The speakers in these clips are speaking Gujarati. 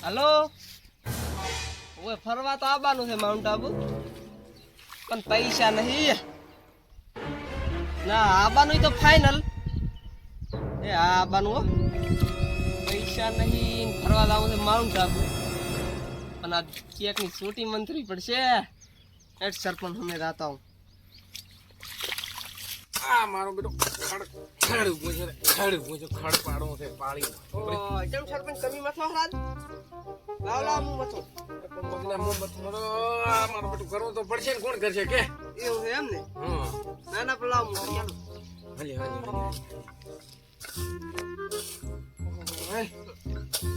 હલો, ઓય ફરવા તો આવવાનું છે માઉન્ટ આબુ, પણ પૈસા નહીં. ના આવવાનું તો ફાઇનલ. એ આવવાનું હો, પૈસા નહીં. ફરવા જવું છે માઉન્ટ આબુ, પણ આ ચેકની છૂટી મંત્રી પડશે. એટ સરપંચ અમે જાતા હું. આ મારો બેટો ખડ પાડો છે પાળી. કેમ સરપંચ કમી મથો હરાજ? લાવ લાવ હું મથો. મગના મોહમ્મદ આ મારો બેટો કરવો તો પડશે ને, કોણ કરશે કે? એવું છે એમ ને? હા ના ના પણ લાવ હું ચાલો. હાલી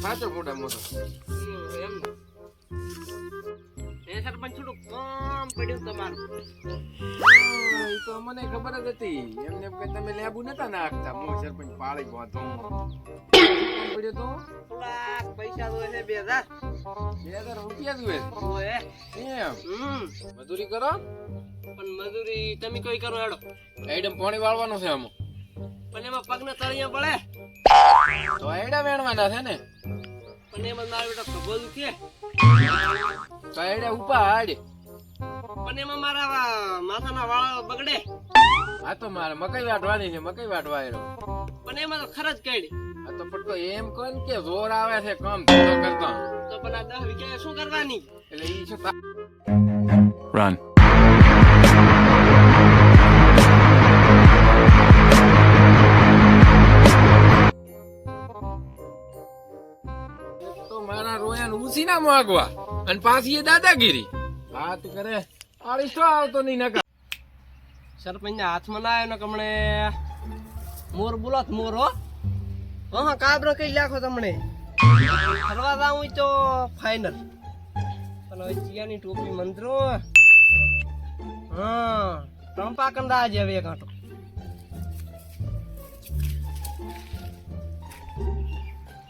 સાચો મોટા મોટો એમ ને? એ સરપંચ થોડું કામ પડ્યું તમારું. એ તો મને ખબર જ હતી. એમને એમ કે તમે લેબુ નતા નાખતા. હું સરપંચ પાળી ગયો પડ્યો તો થોડાક પૈસા જોઈએ છે 2000. 2000 રૂપિયા જોઈએ ઓય એમ? મજૂરી કરો પણ મજૂરી તમે કોઈ કરો હેડો. એડમ પાણી વાળવાનું છે આમાં, પણ એમાં પગને તળિયા પડે તો એડા વેણવાના છે ને. પણ એમાં મારો બેટો ખબર છે, તો એડા ઉપાડ. પણ એમાં મારા માથાના વાળ બગડે. આ તો મારે મકઈ વાટવાની છે, મકઈ વાટવા આવ્યો. પણ એમાં તો ખરચ કાઢી. આ તો પણ તો એમ કહો ને કે જોર આવે છે કામ ધંધો કરતા. તો પણ આ 10 વીઘા શું કરવાની? એટલે ઈ છે Run. તો મારા રોયાન ઉસી ના માગવા અને પાછી એ દાદાગીરી વાત કરે. આળી શું આવતો નહીં નકા. સરપંચના હાથમાં ના આવ્યો ને કમણે મોર બોલો મોર હો. હા કાબરો કઈ લાખો તમને. ફરવા જાવું તો ફાઇનલ. પણ હવે ચિયાની ટોપી મંત્રો. હા ટંપા કંદા આજે હવે કાંટો.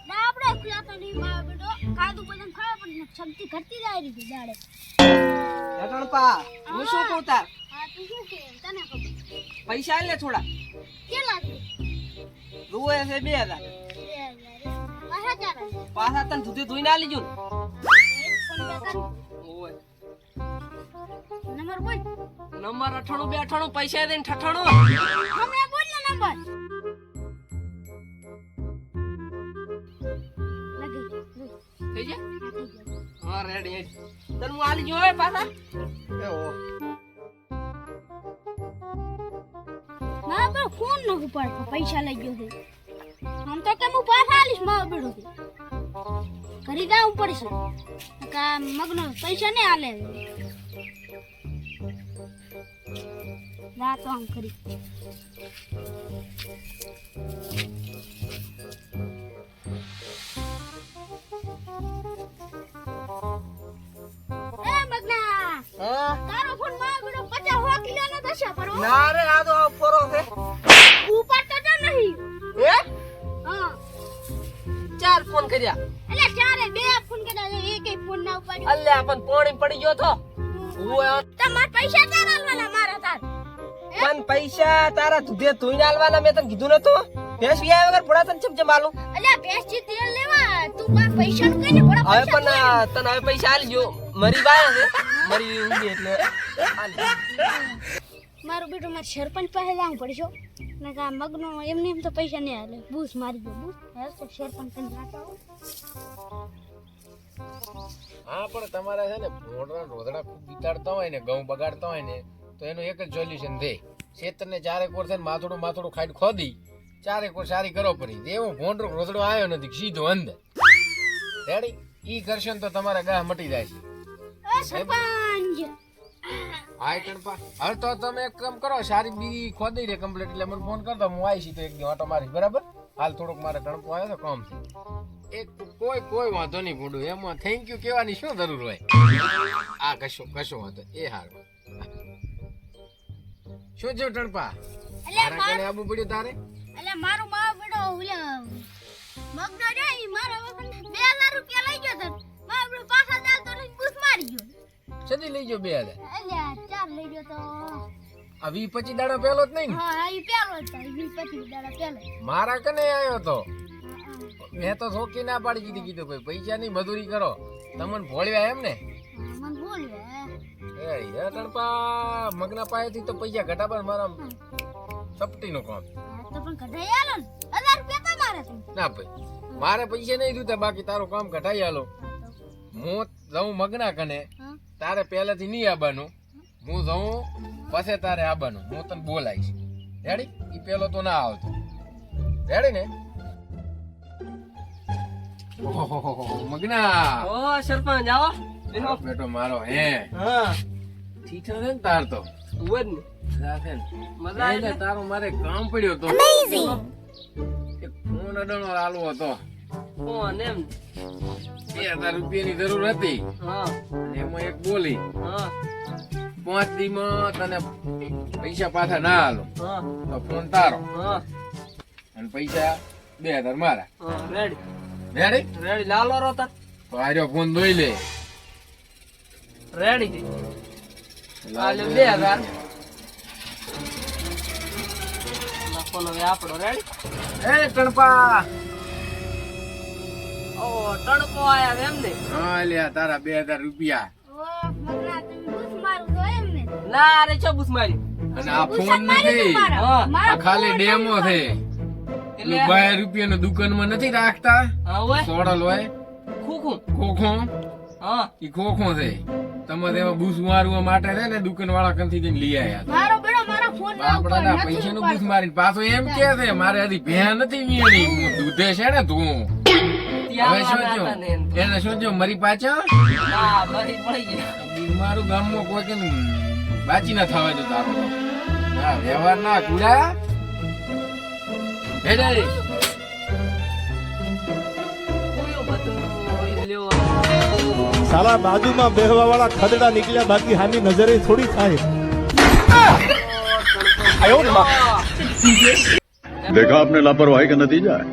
ના આપણે ખુલા તો નહીં મારો બેટો. ખાધું બધું ખાવા પણ શક્તિ ઘટતી જાય રહી છે દાડે. ટંપા હું શું કહું તાર? હા તું શું કે તને ખબર? પૈસા લે થોડા. કેટલા છે? રૂએ છે 2000. પાછા ચાર પાછા તને દૂધે ધોઈને આલી જો. ફોન પે કર. ઓય નંબર બોલ. નંબર 98 પૈસા દઈને 98. હમે બોલ ને નંબર. લગી થઈ જાય? ગયો. હા રેડી. તને હું આલી જો હવે પાછા. એ ઓ મારા પર ફોન ન ઉપાડતો, પૈસા લઈ ગયો છે. આમ તો કે હું પાછા આલીશ મારો બેટો છે. કરી જવું પડશે. કા મગનો પૈસા નહીં આલે. રાત આમ કરી. એ મગના, હા તારો ફોન મારો બેટો 50 કિલોનો થશે પણ ના રે આ તો ફોરો છે. ઉપાડતો તો નહીં. હે હા 4 ફોન કર્યા. એટલે ચારે 2 ફોન કર્યા છે, એકેય ફોન ના ઉપાડ્યો. અલ્યા પણ પાણી પડી ગયો તો. ઓય તમાર પૈસા ચાર આલવાના મારા તાર. પણ પૈસા તારા દૂધે ધોઈને આલવાના. મેં તને કીધું નતું? ભેંસ વિયા વગર ભોળા તને ચમચે માલું. અલ્યા ભેંસથી તેલ લેવા તું માર પૈસા નું કઈ ને ભોળા હવે પૈસા પણ તને હવે પૈસા આલી જો. મરી બાયા છે, મરી ઊંઘી એટલે આલી. મારું બેટું મારે સરપંચ પાસે જવું પડશે. ને કા મગનો એમને એમ તો પૈસા નહીં આલે. બૂસ મારી દો બૂસ. હે તો સરપંચ કને જાતા હો. હા પણ તમારે છે ને રોદડા ખૂબ વિતાડતા હોય ને, ઘઉં બગાડતા હોય ને, તો એનું એક જ સોલ્યુશન દે. ખેતરને ચારેક વાર થઈને માથોડું ખાઈ ખોદી ચારેક વાર સારી કરો પડી. એવો ભોંડરો રોદડો આવ્યો નથી સીધો અંદર રેડી. ઈ કરશે ને તો તમારા ગાહ મટી જાય છે. એ સરપંચ હા ટણપા હવે તો તમે એક કામ કરો, સારી બી ખોદી રે કમ્પ્લીટ એટલે મને ફોન કરતો. હું આવી તો એક દી ઓટો મારી. બરાબર? હાલ થોડુંક મારે ટણપો આવ્યો તો કામ છે એક. કોઈ વાંધો નહીં ભૂંડું. એમાં થેન્ક યુ કહેવાની શું જરૂર હોય? આ કશો વાંધો. એ હારું. શું થયું ટણપા? મારા કને આબુ પડ્યું તારે? એટલે મારું મારો બેટો ઓલા મગનો રે ઈ મારા વખત 2000 રૂપિયા લઈ ગયો તો મારો બેટો પાછા ચાલતો નહીં બૂસ મારી ગયો. સદી લઈ ગયો 2000? અલ્યા 4 લઈ ગયો તો આ 20-25 દાડા પહેલો જ નહીં? હા ઈ પેલો જ 20-25 દાડા પેલો. મારા કને આવ્યો તો મેં તો શોખી ના પાડી કીધું ભાઈ પૈસાની મજૂરી કરો તમને ભોળવ્યા એમ ને મને બોલ્યો એ તણપા મગના પાસેથી તો પૈસા ઘટાડવા મારા સપટીનું કામ તો પણ કઢાઈ આલો ને 1000 રૂપિયા તમારે છે ના ભાઈ મારે પૈસા નહીં જોતા બાકી તારું કામ ઘટાઈ આલો હું જાઉં મગના કને હા તારે પહેલેથી નહીં આવવાનું હું જાઉં પછી તારે આવવાનું હું તને બોલાવીશ રેડી ઈ પેલો તો ના આવતો રેડી ને ઓહો મગના ઓ સરપંચ આવો બેહો. બેટો મારો હે હા ઠીક છે ને તાર તો ઉવે જ ને મજા છે ને મજા આવે એટલે ને? તારું મારે કામ પડ્યો તો એક ફોન અડણો આલવો હતો કોણ એમ 2000 રૂપિયાની જરૂર હતી હા અને એમાં એક બોલી હા 5 દીમાં તને પૈસા પાછા ના આલો હા તો ફોન તારો હા અને પૈસા 2000 મારા હા રેડી રેડી રેડી લાલો રો તાર તો આર્યો ફોન દોઈ લે રેડી થી આલે 2000 નાખો હવે આપણો રેડી એ ટણપા ઓ ટણકો આયા એમ ને હા લ્યા તારા 2000 રૂપિયા ઓ મગના તમે બૂસ મારું તો એમ ને ના રે ચો બુસ મારી અને આ ફોન નથી હા આ ખાલી ડેમો છે એટલે 2 રૂપિયાનો દુકાનમાં નથી રાખતા હા ઓય સોડલ હોય ખુખું ખોખો હા ઈ ખોખો છે તમારે એમાં બૂસ મારવા માટે છે ને દુકાન વાળા કંથી જઈને લઈ આયા મારો બેડો મારા ફોન ના ઉપર બાપડાના નથી પૈસાનું ઉપાડતો. બૂસ મારીને પાછો એમ કે છે મારે હજી ભેં નથી વીણી હું દૂધે છે ને તું હવે શું ત્યાં થયું? હતા ને એમ. એને શું થયું મરી પાછા ના મરી પડી ગયા મારું ગામમાં કોઈ કે બાચી ના થવા દે તારો ના વ્યવહાર ના કુડા હે ડેડી કોયો બધું લ્યો સાલા બાજુમાં બેહવા વાળા ખદડા નીકળ્યા બાકી હાની નજરે થોડી થાય देखा आपने लापरवाही का नतीजा है